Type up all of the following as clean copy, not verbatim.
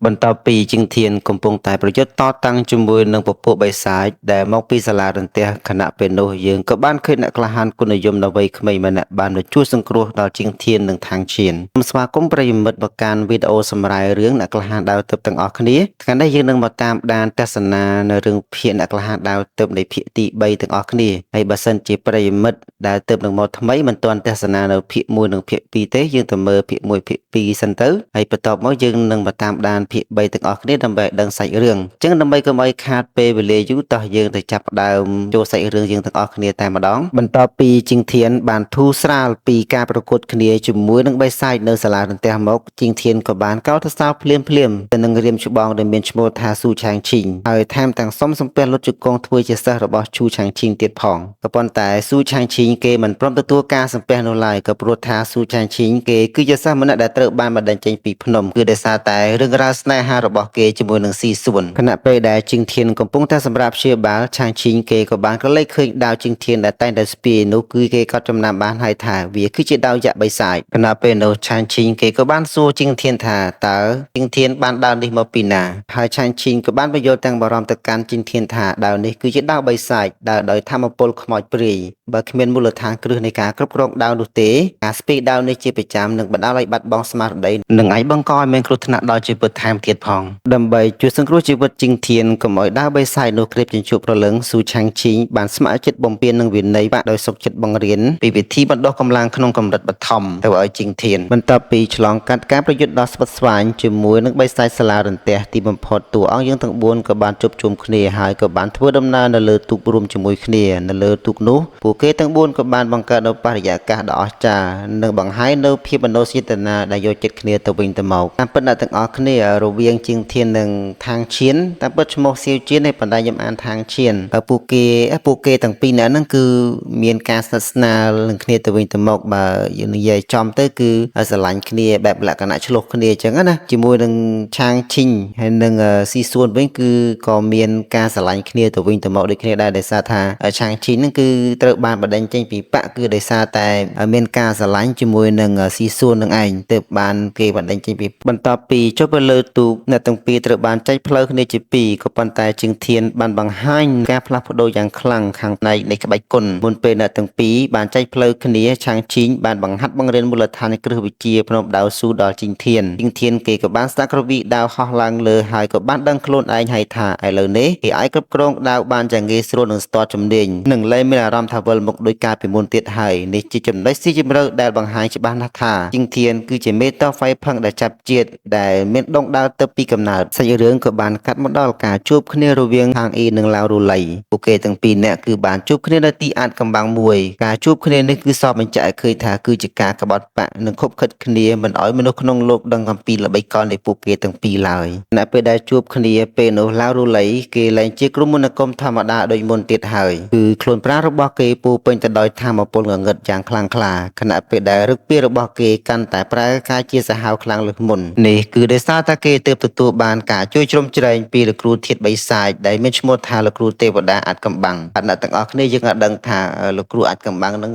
បន្ទាប់ពីជាងធានកំពុងតែប្រយុទ្ធតតាំងជាមួយនឹងពពួកបិសាចដែលមកពីសាលារន្ទះខណៈពេលនោះយើងក៏បានឃើញអ្នកក្លាហានគុណនិយមដ៏វ័យក្មេងម្នាក់បានមកជួយសង្គ្រោះដល់ជាងធាននិងທາງឈៀនសូមស្វាគមន៍ប្រិយមិត្តមកកាន់វីដេអូសម្រាយរឿងអ្នកក្លាហានដើរទើបទាំងអស់គ្នាថ្ងៃនេះយើងនឹងមកតាមដានទស្សនានៅរឿងភាគអ្នកក្លាហានដើរទើបនៃភាគទី3ទាំងអស់គ្នាហើយបើសិនជាប្រិយមិត្តដែលទើបនឹងមកថ្មីមិនទាន់ទស្សនានៅភាគ1និងភាគ2ទេយើងទៅមើលភាគ1ភាគ2សិនទៅហើយបន្ទាប់មកយើងនឹងមកតាមដានភាគ3ទាំងអស់គ្នាដើម្បីដឹងសាច់រឿងអញ្ចឹងដើម្បីកុំឲ្យខាតពេលវេលាយូរតោះយើងទៅចាប់ផ្ដើមចូលសាច់រឿងយើងទាំងអស់គ្នាតែម្ដងបន្ទាប់ពីជាងធានបានធូរស្រាលពីការប្រកួតគ្នាជាមួយនឹងបិសាចនៅសាលារន្ទះមកជាងធានក៏បានកោតសរសើរភ្លាមទៅនឹងរៀមច្បងដែលមានឈ្មោះថាស៊ូឆាងឈីងហើយថែមទាំងសុំសំពះលុតជង្គង់ធ្វើជាសិស្សរបស់ឈូឆាងឈីងទៀតផងក៏ប៉ុន្តែស៊ូឆាងឈីងគេមិនព្រមទទួលការសំពះនោះឡើយក៏ព្រោះថាស៊ូឆាងឈីងគេគឺជាសិស្សម្នាក់ដែលត្រូវបានបណ្តេញចេញពីភ្នំគឺដោយសារតែរឿងរ៉ាវស្នេហារបស់គេជាមួយនឹងស៊ីសួនខណៈពេលដែលជាងធានកំពុងតែសម្រាប់ព្យាបាលឆាងឈីងគេក៏បានក្រឡេកឃើញដាវជាងធានដែលតែងតែស្ពាយនោះគឺគេក៏ចំណាំបានហើយថាវាគឺជាដាវយក្សបិសាចខណៈពេលនោះឆាងឈីងគេក៏បានសួរជាងធានថាតើជាងធានបានដាវនេះមកពីណាហើយឆាងឈីងក៏បានបញ្យល់ទាំងបារម្ភទៅកាន់ជាងធានថាដាវនេះគឺជាដាវបិសាចដែលដោយធម្មពលខ្មោចព្រាយបើគ្មានមូលដ្ឋានគ្រឹះនៃការគ្រប់គ្រងដាវនោះទេការស្ពាយដាវនេះជាប្រចាំនឹងបណ្ដាលឲ្យបាត់បង់ស្មារតីនិងអាចបង្កឲ្យមានគ្រោះថ្នាក់ដល់ជីវិតថែមទៀតផងដើម្បីជួយសង្គ្រោះជីវិតជាងធានកុំឲ្យដាវបិសាចនោះគ្រាបជញ្ជក់ព្រលឹងស៊ូឆាងឈីងបានស្ម័គ្រចិត្តបំពេញនឹងវិន័យបាក់ដោយសុខចិត្តបង្រៀនពីវិធីបណ្ដុះកម្លាំងក្នុងកម្រិតបឋមទៅឲ្យជាងធានបន្ទាប់ពីឆ្លងកាត់ការប្រយុទ្ធដ៏ស្វិតស្វាញជាមួយនឹងបិសាចសាលារន្ទះទីបំផុតតួអង្គយើងទាំង4ក៏បានជួបជុំគ្នាហើយក៏បានធ្វើដំណើរនៅលើទូករួមជាមួយគ្នានៅលើទូកនោះពួកគេទាំង4ក៏បានបង្កើតនូវបរិយាកាសដ៏អស្ចារ្យនិងបង្ហាញនូវភាពមនោសញ្ចេតនាដែលយកចិត្តគ្នាទៅវិញទៅមកតាមពិតអ្នកទាំងអស់គ្នារវាងជាងធាននិងທາງឈៀនតាមពិតឈ្មោះសៀវជៀនឯប៉ុន្តែខ្ញុំអានທາງឈៀនហើយពួកគេទាំងពីរនាក់ហ្នឹងគឺមានការស្និទ្ធស្នាលនឹងគ្នាទៅវិញទៅមកបើយើងនិយាយចំទៅគឺស្រឡាញ់គ្នាបែបលក្ខណៈឆ្លោះគ្នាអញ្ចឹងណាជាមួយនឹងឆាងឈីងហើយនឹងស៊ីសួនវិញគឺក៏មានការស្រឡាញ់គ្នាទៅវិញទៅមកដូចគ្នាដែរដោយសារថាឆាងឈីងហ្នឹងគឺត្រូវបានបណ្ដេញចេញពីបកគឺដោយសារតែមានការស្រឡាញ់ជាមួយនឹងស៊ីសួននឹងឯងទើបបានគេបណ្ដេញចេញពីបន្ទាប់ពីចុះទៅលើទូកអ្នកទាំងពីរត្រូវបានចែកផ្លូវគ្នាជាពីរក៏ប៉ុន្តែជាងធានបានបង្ហាញការផ្លាស់ប្ដូរយ៉ាងខ្លាំងខាងផ្នែកនៃក្បាច់គុណមុនពេលអ្នកទាំងពីរបានចែកផ្លូវគ្នាឆាងឈីងបានបង្ហាត់បង្រៀនមូលដ្ឋានគ្រឹះវិទ្យាភ្នំដាវស៊ូដល់ជាងធានគេក៏បានស្ដាប់ក្រវីដាវហោះឡើងលើហើយក៏បានដឹងខ្លួនឯងហើយថាឥឡូវនេះគេអាចគ្រប់គ្រងដាវបានយ៉ាងងាយស្រួលនិងស្ទាត់ជំនាញនិងលែងមានអារម្មណ៍ថាវិលមុខដោយការពីមុនទៀតហើយនេះជាចំណុចស៊ីជម្រៅដែលបង្ហាញច្បាស់ណាស់ថាជាងធានគឺជាមេតហ្វៃផឹងដែលចាប់ជាតិដែលមានដងដាវទៅពីកំណើតសាច់រឿងក៏បានកាត់មកដល់ការជួបគ្នារវាងខាងអ៊ីនិងឡាវរូឡៃពួកគេទាំងពីរនាក់គឺបានជួបគ្នានៅទីអាតកំបាំងមួយការជួបគ្នានេះគឺសពបញ្ជាក់ឲ្យឃើញថាគឺជាការក្បត់បាក់និងខົບខិតគ្នាមិនឲ្យមនុស្សក្នុងលោកដឹងអំពីល្បិចកលនៃពួកគេទាំងពីរឡើយនៅពេលដែលជួបគ្នាពេលនោះឡាវរូឡៃគេលែងជាក្រុមមន្តអាគមធម្មតាដូចមុនទៀតហើយគឺខ្លួនប្រាណរបស់គេពោពេញទៅដោយធម៌ពលងងឹតយ៉ាងខ្លាំងក្លាខណៈពេលដែលរឹកពីរបស់គេកាន់តែប្រែកាយជាសាហាវខ្លាំងលើសមុននេះគឺដោយសារតែគេទើបទទួលបានការជួយជ្រោមជ្រែងពីលោកគ្រូធាតុបិសាចដែលមានឈ្មោះថាលោកគ្រូទេវតាអាត់កំបាំងអ្នកទាំងអស់គ្នាយើងអាចដឹងថាលោកគ្រូអាត់កំបាំងនឹង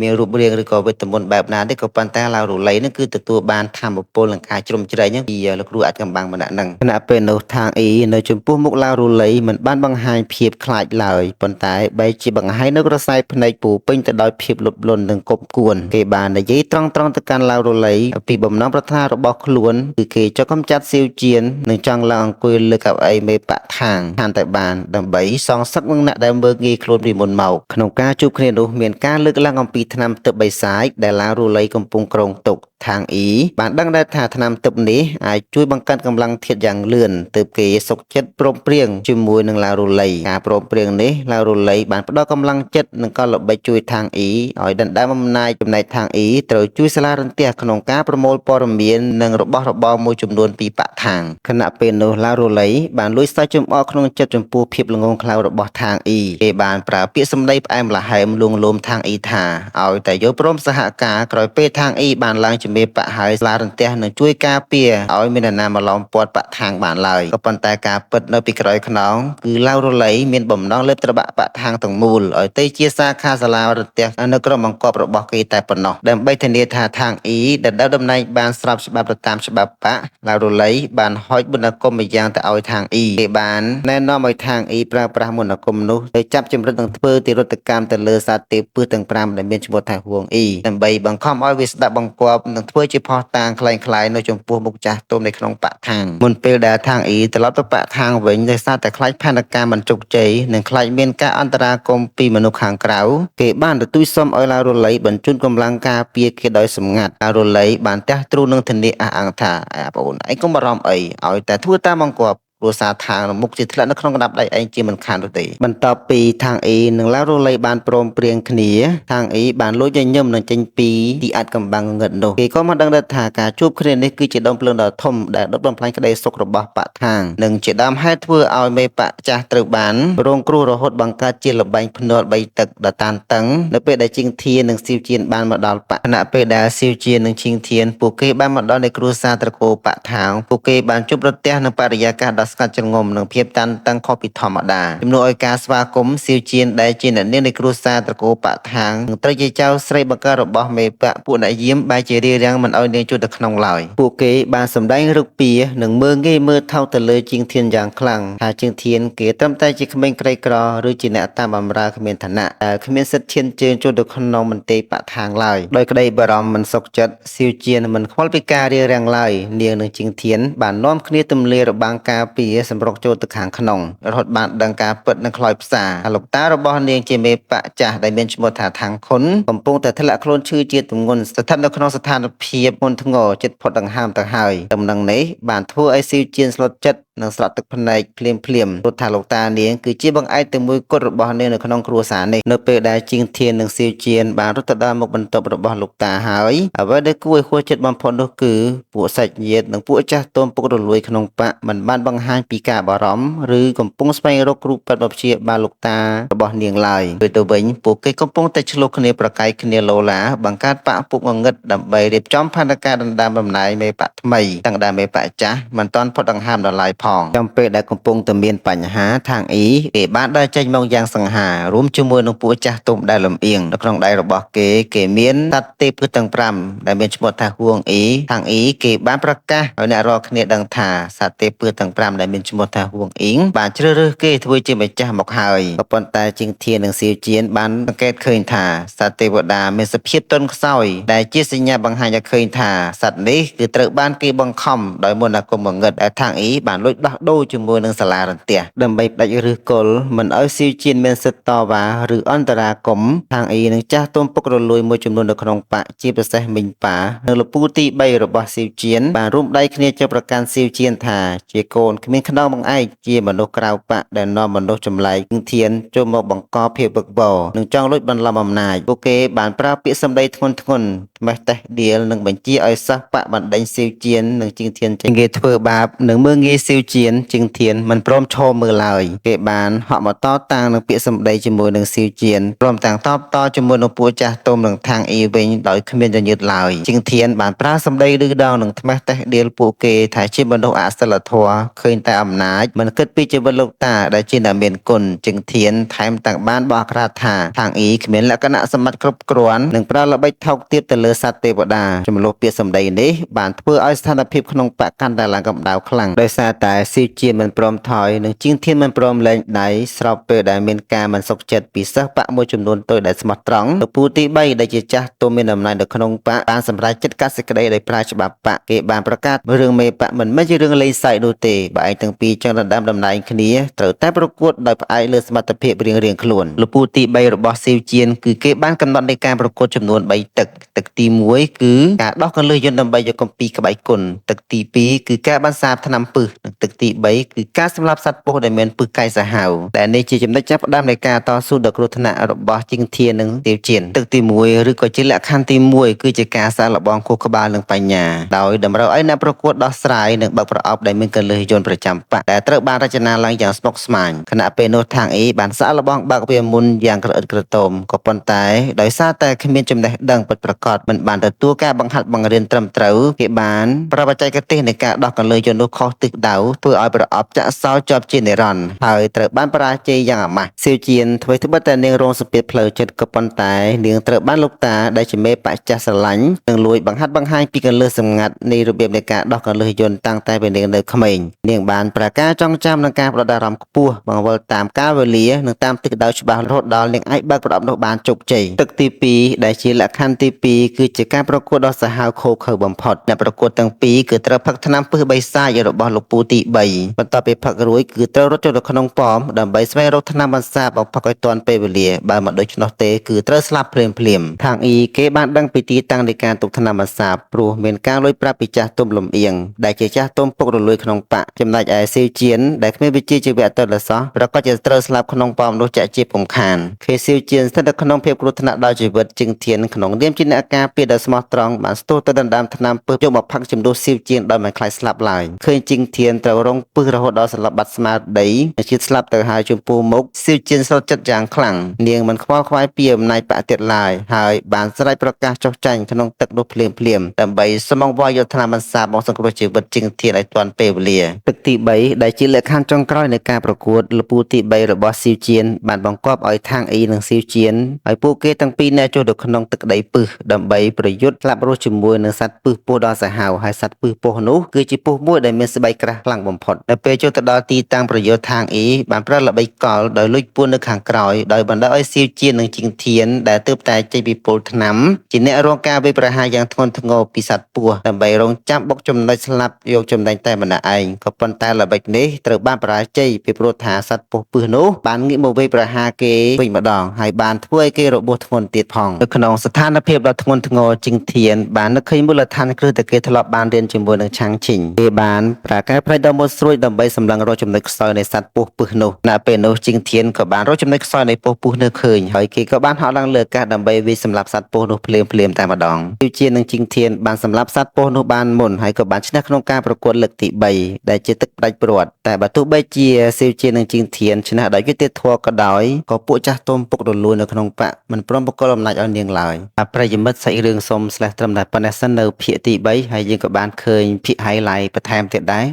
មានរូបរាងឬក៏វេទមន្តបែបណាទេក៏ប៉ុន្តែឡាវរូឡៃនឹងគឺទទួលបានធម៌ពលនិងការជ្រោមជ្រែងពីលោកគ្រូអាត់កំបាំងម្នាក់ហ្នឹងខណៈពេលនោះທາງអ៊ីនៅចំពោះមុខឡាវរូឡៃមិនបានបង្ហាញភាពខ្លាចឡើយប៉ុន្តែបែរជាបង្ហាញនៅក្រសែភ្នែកពោពេញទៅដោយភាពលុបលន់និងគប់គួនគេបាននិយាយត្រង់ទៅកាន់ឡាវរូឡៃពីបំណងប្រាថ្នារបស់ខ្លួនគឺគេចង់កំចាត់សៀវជៀននិងចង់ឡើងអង្គុយលើកៅអីមេបកខាងខានតែបានដើម្បីសងសឹកនឹងអ្នកដែលមើលងាយខ្លួនពីមុនមកក្នុងការជួបគ្នានោះមានការលើកឡើងអំពីថ្នាំទឹកបិសាចដែលឡាវរូឡៃកំពុងក្រងទុកທາງអ៊ីបានដឹងដែរថាថ្នាំទឹកនេះអាចជួយបង្កើនកម្លាំងធាតុយ៉ាងលឿនទើបគេសុខចិត្តព្រមព្រៀងជាមួយនឹងឡាវរូឡៃការព្រមព្រៀងនេះឡាវរូឡៃបានផ្ដល់កម្លាំងចិត្តនិងកលល្បិចជួយທາງអ៊ីឲ្យដណ្ដើមអំណាចចំណែកທາງអ៊ីត្រូវជួយសាលារន្ទះក្នុងការប្រមូលព័ត៌មាននិងរបស់របរមួយចំនួនពីបកខាងខណៈពេលនោះឡាវរូឡៃបានលួចសើចចំអកក្នុងចិត្តចំពោះភាពល្ងងខ្លៅរបស់ທາງអ៊ីគេបានប្រើពាក្យសម្ដីផ្អែមល្ហែមលួងលោមທາងអ៊ីថាឲ្យតែយកព្រមសហការក្រោយពេលທາងអ៊ីបានឡើង ជាមេបកហើយសាលារន្ទះនឹងជួយការពារឲ្យមាននរណាមកឡោមព័ទ្ធបកខាងបានឡើយក៏ប៉ុន្តែការពិតនៅពីក្រោយខ្នងគឺឡាវរលីមានបំណងលើបត្របាក់បកខាងទាំងមូលឲ្យទៅជាសាខាសាលារន្ទះនៅក្រុមបង្គាប់របស់គេតែប៉ុណ្ណោះដើម្បីធានាថាខាងអ៊ីដែលដើរតំណែងបានស្របច្បាប់ទៅតាមច្បាប់បកឡាវរលីបានហុចបណ្ណាគុំម្យ៉ាងទៅឲ្យខាងអ៊ីគេបានណែនាំឲ្យខាងអ៊ីប្រើប្រាស់មន្តអាគមនោះទៅចាប់ចម្រិតនឹងធ្វើទារុតកម្មទៅលើសាទេពឺទាំង5ដែលមានឈ្មោះថាហួងអ៊ីដើម្បីបង្ខំឲ្យវាស្ដាប់បង្គាប់នឹងធ្វើជាផោះតាងคล้ายៗនៅចំពោះមុខចាស់ទុំនៅក្នុងបកខាងមុនពេលដែលខាងអ៊ីត្រឡប់ទៅបកខាងវិញដោយសារតែខ្លាចផែនការមិនជោគជ័យនិងខ្លាចមានការអន្តរាគមន៍ពីមនុស្សខាងក្រៅគេបានទទូចសុំឲ្យឡាវរលីបញ្ជូនកម្លាំងការពារគេដោយសម្ងាត់ឡាវរលីបានទះទ្រូនឹងធានាអះអាងថាបងប្អូនឯងកុំបារម្ភអីឲ្យតែធ្វើតាមបង្គាប់ព្រោះសារທາງមុខជាធ្លាក់នៅក្នុងកណ្ដាប់ដៃឯងជាមិនខាននោះទេបន្ទាប់ពីខាងអ៊ីនិងឡាវរលីបានព្រមព្រៀងគ្នាខាងអ៊ីបានលួចញញឹមនឹងចេញពីទីអាត់កំបាំងងឹតនោះគេក៏មិនដឹងថាការជួបគ្នានេះគឺជាដុំភ្លើងដ៏ធំដែលដុតបំផ្លាញក្តីសុខរបស់បកខាងនិងជាដើមហេតុធ្វើឲ្យមេបកចាស់ត្រូវបានរងគ្រោះរហូតបង្កើតជាលបែងភ្នាល់3ទឹកដ៏តានតឹងនៅពេលដែលជីងធាននិងស៊ីវជៀនបានមកដល់បកខណៈពេលដែលស៊ីវជៀននិងជីងធានពួកគេបានមកដល់នៃគ្រួសារត្រកូលបកខាងពួកគេបានជួបប្រទះនឹងបរិយាកាសដ៏ស្ងាត់ជ្រងំនិងភាពតានតឹងខុសពីធម្មតាជំនួសឲ្យការស្វាគមន៍សៀវជៀនដែលជាអ្នកនាងនៃគ្រួសារត្រកូលបកខាងនឹងត្រូវជាចៅស្រីបង្កើតរបស់មេបកពួកអ្នកយាមបែរជារារាំងមិនឲ្យនាងចូលទៅក្នុងឡើយពួកគេបានសម្ដែងរឹកពីនិងមើលងាយមើលថោកទៅលើជាងធានយ៉ាងខ្លាំងថាជាងធានគេត្រឹមតែជាក្មេងក្រីក្រឬជាអ្នកតាមបម្រើគ្មានឋានៈដែលគ្មានសិទ្ធិឈានជើងចូលទៅក្នុងមន្ទីរបកខាងឡើយដោយក្តីបារម្ភមិនសុខចិត្តសៀវជៀនមិនខ្វល់ពីការរារាំងឡើយនាងនិងជាងធានបាននាំគ្នាទម្លាយរបាំងការពារសម្រុកចូលទៅខាងក្នុងរហូតបានដឹងការពិតនឹងខ្លោចផ្សាលោកតារបស់នាងជាមេបកចាស់ដែលមានឈ្មោះថាថាំងខុនកំពុងតែធ្លាក់ខ្លួនឈឺជាទម្ងន់ស្ថិតនៅក្នុងស្ថានភាពធ្ងន់ធ្ងរចិត្តផុតដង្ហើមទៅហើយដំណឹងនេះបានធ្វើឲ្យស៊ីវជៀនស្លុតចិត្តនិងស្រក់ទឹកភ្នែកភ្លាមព្រោះថាលោកតានាងគឺជាបង្អែកតែមួយគត់របស់នាងនៅក្នុងគ្រួសារនេះនៅពេលដែលជីងធាននិងសៀវជៀនបានរត់ទៅដល់មុខបន្ទប់របស់លោកតាហើយអ្វីដែលគួរឲ្យខួរចិត្តបំផុតនោះគឺពួកសាច់ញាតិនិងពួកចាស់ទុំពុករលួយក្នុងបកមិនបានបង្ហាញពីការបារម្ភឬកំពុងស្វែងរកគ្រូពេទ្យបព្យាបាលលោកតារបស់នាងឡើយពេលទៅវិញពួកគេកំពុងតែឆ្លោះគ្នាប្រកែកគ្នាលោឡាបង្កើតបកពុកងងឹតដើម្បីរៀបចំផែនការដណ្ដើមតំណែងមេបកថ្មីតាំងដែលមេបកចាស់មិនទាន់ផុតដង្ហើមដល់ឡើយផងចំពេលដែលកំពុងតែមានបញ្ហាខាងអ៊ីគេបានដើរចេញមកយ៉ាងសង្ហារួមជាមួយនឹងពួកចាស់ទុំដែលលំអៀងនៅក្នុងដៃរបស់គេមានសត្វទេពទាំង5ដែលមានឈ្មោះថាហួងអ៊ីខាងអ៊ីគេបានប្រកាសឲ្យអ្នករាល់គ្នាដឹងថាសត្វទេពទាំង5ដែលមានឈ្មោះថាហួងអ៊ីងបានជ្រើសរើសគេធ្វើជាម្ចាស់មកហើយក៏ប៉ុន្តែជាងធាននិងសៀវជៀនបានសង្កេតឃើញថាសត្វទេវតាមានសភាពទន់ខ្សោយដែលជាសញ្ញាបង្ហាញឲ្យឃើញថាសត្វនេះគឺត្រូវបានគេបង្ខំដោយមន្តអាគមងងឹតដែលខាងអ៊ីបានលួចដោះដូរជាមួយនឹងសាលារន្ទះដើម្បីផ្ដាច់ឫសគល់មិនឲ្យសៀវជៀនមានសិទ្ធិតវ៉ាឬអន្តរាគមន៍ខាងអ៊ីនឹងចាស់ទុំពុករលួយមួយចំនួននៅក្នុងបកជាពិសេសមីងប៉ានិងលពូទី3របស់សៀវជៀនបានរួមដៃគ្នាចុះប្រកាន់សៀវជៀនថាជាកូនគ្មានខ្នងបង្អែកជាមនុស្សក្រៅបកដែលនាំមនុស្សចម្លែកធានចូលមកបង្កភាពវឹកវរនិងចង់លួចបន្លំអំណាចពួកគេបានប្រើពាក្យសម្ដីធ្ងន់ធ្ងរថ្មេះតេះដៀលនិងបញ្ជាឲ្យសិស្សបកបណ្ដេញសៀវជៀននិងជាងធានចេញគេធ្វើបាបនិងមើលងាយសៀវជៀនជាងធានមិនព្រមឈរមើលឡើយគេបានហក់មកតតាំងនឹងពាក្យសម្ដីជាមួយនឹងសៀវជៀនព្រមទាំងតបតជាមួយនឹងពួកចាស់ទុំនិងខាងអ៊ីវិញដោយគ្មានញញើតឡើយជាងធានបានប្រើសម្ដីឌឺដងនិងថ្មេះតេះដៀលពួកគេថាជាមនុស្សអសិលធម៌ឃើញតែអំណាចមិនគិតពីជីវិតលោកតាដែលជាអ្នកមានគុណជាងធានថែមទាំងបានបោះក្រាតថាខាងអ៊ីគ្មានលក្ខណៈសម្បត្តិគ្រប់គ្រាន់និងប្រើល្បិចថោកទាបទៅលើសត្វទេវតាចំនួនពាក្យសម្ដីនេះបានធ្វើឲ្យស្ថានភាពក្នុងបកកាន់តែឡើងកម្ដៅខ្លាំងដោយសារតែសៀវជៀនមិនព្រមថយនិងជាងធានមិនព្រមលែងដៃស្របពេលដែលមានការមិនសុខចិត្តពីសិស្សបកមួយចំនួនតូចដែលស្មោះត្រង់លពូទី3ដែលជាចាស់ទុំមានអំណាចនៅក្នុងបកបានសម្រេចចិត្តកាត់សេចក្តីដោយប្រើច្បាប់បកគេបានប្រកាសរឿងមេបកមិនមែនជារឿងលេងសើចនោះទេបើឯងទាំងពីរចង់ដណ្ដើមតំណែងគ្នាត្រូវតែប្រកួតដោយផ្អែកលើសមត្ថភាពរៀងៗខ្លួនលពូទី3របស់សៀវជៀនគឺគេបានកំណត់នៃការប្រកួតចំនួន3ទឹកទី1គឺការដោះកន្លឹះយន្តដើម្បីយកកំពីក្បាច់គុណទឹកទី2គឺការបន្សាបថ្នាំពឹសនិងទឹកទី3គឺការសម្លាប់សត្វពស់ដែលមានពឹសកាយសាហាវតែនេះជាចំណុចចាប់ផ្ដើមនៃការតស៊ូដ៏គ្រោះថ្នាក់របស់ជាងធាននិងសៀវជៀនទឹកទី1ឬក៏ជាលក្ខខណ្ឌទី1គឺជាការសាកល្បងខួរក្បាលនិងបញ្ញាដោយតម្រូវឲ្យអ្នកប្រកួតដោះស្រាយនិងបើកប្រអប់ដែលមានកន្លឹះយន្តប្រចាំបកដែលត្រូវបានរចនាឡើងយ៉ាងស្មុគស្មាញខណៈពេលនោះខាងអ៊ីបានសាកល្បងបើកវាមុនយ៉ាងក្រអិតក្រទមក៏ប៉ុន្តែដោយសារតែគ្មានចំណេះដឹងពិតប្រាកដ មិនបានទទួលការបង្ហាត់បង្រៀនត្រឹមត្រូវគេបានប្រើបច្ចេកទេសនៃការដោះកន្លងយន្តនោះខុសទិសដៅធ្វើឲ្យប្រអប់ចាក់សោជាប់ជានិរន្តរ៍ហើយត្រូវបានបរាជ័យយ៉ាងអាម៉ាស់សៀវជៀនធ្វើត្បិតតែនាងរងសម្ពាធផ្លូវចិត្តក៏ប៉ុន្តែនាងត្រូវបានលោកតាដែលជាមេបច្ចាស់ស្រឡាញ់និងលួចបង្ហាត់បង្ហាញពីកលឹះសម្ងាត់នៃរបៀបនៃការដោះកលឹះយន្តតាំងតែពេលនាងនៅក្មេងនាងបានប្រើការចងចាំនិងការផ្ដោតអារម្មណ៍ខ្ពស់បង្វិលតាមកាលវេលានិងតាមទិសដៅច្បាស់រហូតដល់នាងអាចបើកប្រអប់នោះបានជោគជ័យទឹកទី2ដែលជាលក្ខខណ្ឌទី2គឺជាការប្រកួតដ៏សាហាវឃោរឃៅបំផុតអ្នកប្រកួតទាំងពីរគឺត្រូវផឹកថ្នាំពិសបិសាចរបស់លោកពូទី3បន្ទាប់ពីផឹករួចគឺត្រូវរត់ចូលទៅក្នុងប៉មដើម្បីស្វែងរកថ្នាំបន្សាបមកផឹកឲ្យទាន់ពេលវេលាបើមិនដូច្នោះទេគឺត្រូវស្លាប់ភ្លាមខាងអ៊ីគេបានដឹងពីទីតាំងនៃការទុកថ្នាំបន្សាបព្រោះមានការលួចប្រាប់ពីចាស់ទុំលំអៀងដែលជាចាស់ទុំពុករលួយក្នុងបកចំណែកឯស៊ីវជៀនដែលគ្មានវិជ្ជាជីវៈទៅលើសោះប្រកាសជាត្រូវស្លាប់ក្នុងប៉មនោះចាក់ជាពំខានខេស៊ីវជៀនស្ថិតនៅក្នុងភាពគ្រោះថ្នាក់ដល់ជីវិតជាងធានក្នុងនាមជាអ្នកការពារដ៏ស្មោះត្រង់បានស្ទុះទៅដណ្ដើមថ្នាំពឹសយកមកផឹកជំនួសស៊ីវជៀនដោយមិនខ្លាចស្លាប់ឡើយឃើញជាងធានត្រូវរងពឹសរហូតដល់ស្លាប់បាត់ស្មារតីជាតិស្លាប់ទៅហើយចំពោះមុខស៊ីវជៀនស្រោតចិត្តយ៉ាងខ្លាំងនាងមិនខ្វល់ខ្វាយពីអំណាចបកទៀតឡើយហើយបានស្រែកប្រកាសចុះចាញ់ក្នុងទឹកនោះភ្លាមដើម្បីសុំអង្វរយកថ្នាំបន្សាបមកសង្គ្រោះជីវិតជាងធានឲ្យទាន់ពេលវេលាទឹកទី3ដែលជាលក្ខខណ្ឌចុងក្រោយនៃការប្រកួតលពូទី3របស់ស៊ីវជៀនបានបង្គាប់ឲ្យທາງអ៊ីនិងស៊ីវជៀនឲ្យពួកគេទាំងពីរអ្នកចុះទៅក្នុងទឹកដីពឹសដើម្បីប្រយុទ្ធស្លាប់រស់ជាមួយនឹងសត្វពឹសពស់ដ៏សាហាវហើយសត្វពឹសពស់នោះគឺជាពស់មួយដែលមានស្បែកក្រាស់ខ្លាំងបំផុតនៅពេលចុះទៅដល់ទីតាំងប្រយុទ្ធທາງអ៊ីបានប្រើល្បិចកលដោយលួចពួននៅខាងក្រោយដោយបណ្ដោយឲ្យស៊ីវជៀននិងជីងធានដែលទើបតែចេញពីពលថ្នាំជាអ្នករងការវាយប្រហារយ៉ាងធ្ងន់ធ្ងរពីសត្វពស់ដើម្បីរងចាំបុកចំណុចស្លាប់យកចំណេញតែម្នាក់ឯងក៏ប៉ុន្តែល្បិចនេះត្រូវបានបរាជ័យពីព្រោះថាសត្វពស់ពឹសនោះបានងាកមកវាយប្រហារគេវិញម្ដងហើយបានធ្វើឲ្យគេរបួសធ្ងន់ទៀតផងនៅក្នុងស្ថានភាពដ៏ធ្ងន់ធ្ងរជីងធានបាននឹកឃើញមូលដ្ឋានគ្រឹះដែលគេធ្លាប់បានរៀនជាមួយនឹងឆាំងឈីងគេបានប្រើការប្រែដ៏មុតស្រួចដើម្បីសម្លឹងរកចំណុចខ្សោយនៃសត្វពស់ពឹសនោះនៅពេលនោះជីងធានក៏បានរកចំណុចខ្សោយនៃពស់ពឹសនោះឃើញហើយគេក៏បានហោះឡើងលើអាកាសដើម្បីវាយសម្លាប់សត្វពស់នោះភ្លាមតែម្ដងជីវជានិងជីងធានបានសម្លាប់សត្វពស់នោះបានមុនហើយក៏បានឈ្នះក្នុងការប្រកួតលើកទី3ដែលជាទឹកផ្ដាច់ព្រាត់តែបើទោះបីជាស៊ីវជានិងជីងធានឈ្នះដោយយុត្តិធម៌ក៏ដោយក៏ពួកចាស់ទុំពុករលួយនៅក្នុងបកមិនព្រមបកលអំណាចឲ្យនាងឡើយប្រិយមិត្តសាច់រឿងសូមស្លេះត្រឹមតែប៉ុណ្ណេះសិននៅភាគទី3ហើយយើងក៏បានឃើញភាគ highlight បន្ថែមទៀតដែរ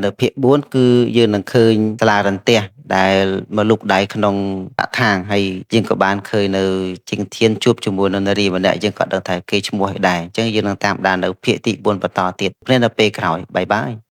នៅភាគ4គឺយើងនឹងឃើញសាលារន្ទះដែលមកលូកដៃក្នុងបឋាងហើយយើងក៏បានឃើញនៅជីងធានជួបជាមួយនៅនារីម្នាក់យើងក៏ដឹងថាគេឈ្មោះឯដែរអញ្ចឹងយើងនឹងតាមដាននៅភាគទី4បន្តទៀតព្រោះនៅពេលក្រោយបាយបាយ